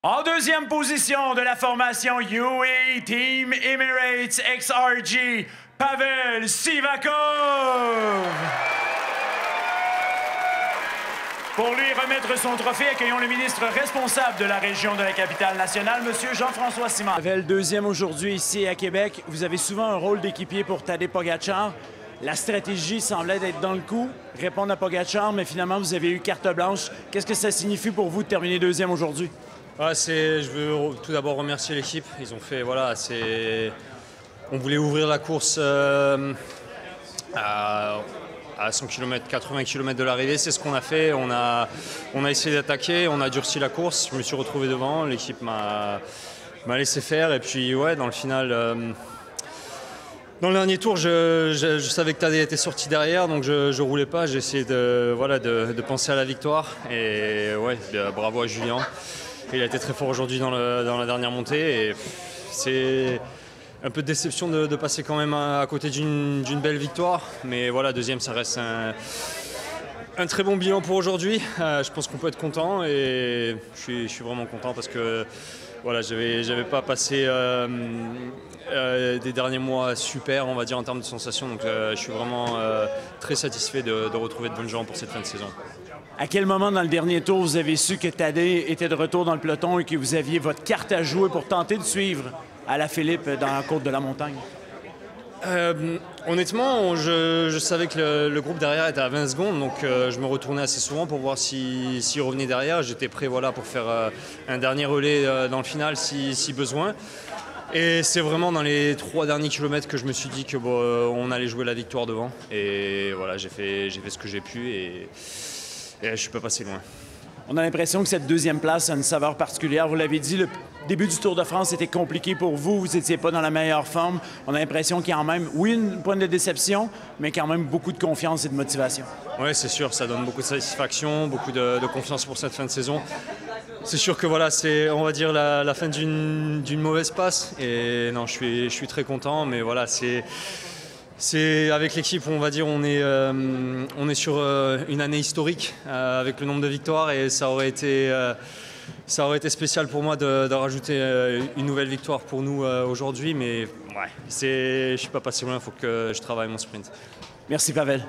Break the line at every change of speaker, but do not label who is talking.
En deuxième position de la formation UAE Team Emirates XRG, Pavel Sivakov. Pour lui remettre son trophée, accueillons le ministre responsable de la région de la capitale nationale, M. Jean-François Simard.
Pavel, deuxième aujourd'hui ici à Québec. Vous avez souvent un rôle d'équipier pour Tadej Pogačar. La stratégie semblait être dans le coup, répondre à Pogačar, mais finalement, vous avez eu carte blanche. Qu'est-ce que ça signifie pour vous de terminer deuxième aujourd'hui?
Je veux tout d'abord remercier l'équipe. Ils ont fait, on voulait ouvrir la course à 100 km, 80 km de l'arrivée. C'est ce qu'on a fait. On a essayé d'attaquer, on a durci la course. Je me suis retrouvé devant, l'équipe m'a laissé faire. Et puis, dans le final, dans le dernier tour, je savais que Tadej était sorti derrière, donc je roulais pas. J'ai essayé de penser à la victoire. Et bravo à Julien. Il a été très fort aujourd'hui dans la dernière montée. Et c'est un peu de déception de passer quand même à côté d'une belle victoire. Mais voilà, deuxième, ça reste un très bon bilan pour aujourd'hui. Je pense qu'on peut être content et je suis vraiment content parce que j'avais pas passé des derniers mois super, on va dire, en termes de sensations. Donc je suis vraiment très satisfait de retrouver de bonnes jambes pour cette fin de saison.
À quel moment dans le dernier tour vous avez su que Tadej était de retour dans le peloton et que vous aviez votre carte à jouer pour tenter de suivre Alaphilippe dans la côte de la montagne?
Honnêtement, je savais que le groupe derrière était à 20 secondes, donc je me retournais assez souvent pour voir s'il revenait derrière. J'étais prêt pour faire un dernier relais dans le final si besoin. Et c'est vraiment dans les 3 derniers kilomètres que je me suis dit que on allait jouer la victoire devant. Et voilà, j'ai fait ce que j'ai pu et je ne suis pas passé loin.
On a l'impression que cette deuxième place a une saveur particulière. Vous l'avez dit, le début du Tour de France était compliqué pour vous. Vous n'étiez pas dans la meilleure forme. On a l'impression qu'il y a quand même, oui, une pointe de déception, mais quand même beaucoup de confiance et de motivation.
Oui, c'est sûr. Ça donne beaucoup de satisfaction, beaucoup de confiance pour cette fin de saison. C'est sûr que c'est, on va dire, la fin d'une mauvaise passe. Et non, je suis très content, mais voilà, c'est avec l'équipe, on va dire, on est sur une année historique avec le nombre de victoires et ça aurait été spécial pour moi de rajouter une nouvelle victoire pour nous aujourd'hui, mais je suis pas passé loin, il faut que je travaille mon sprint.
Merci Pavel.